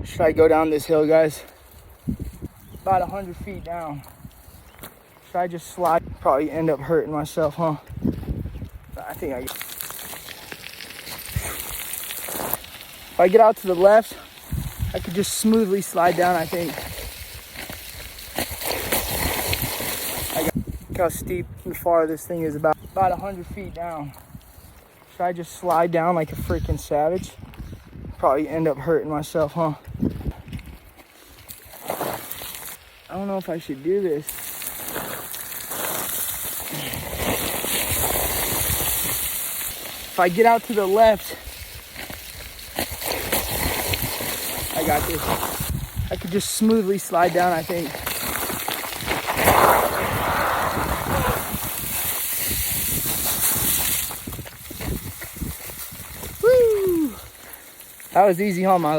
Should I go down this hill, guys? About 100 feet down. Should I just slide? Probably end up hurting myself, huh? I think if I get out to the left, I could just smoothly slide down, I think. Look how steep and far this thing is, about 100 feet down. Should I just slide down like a freaking savage? Probably end up hurting myself, huh? I don't know if I should do this. If I get out to the left, I got this. I could just smoothly slide down, I think. Woo! That was easy, huh, Milo?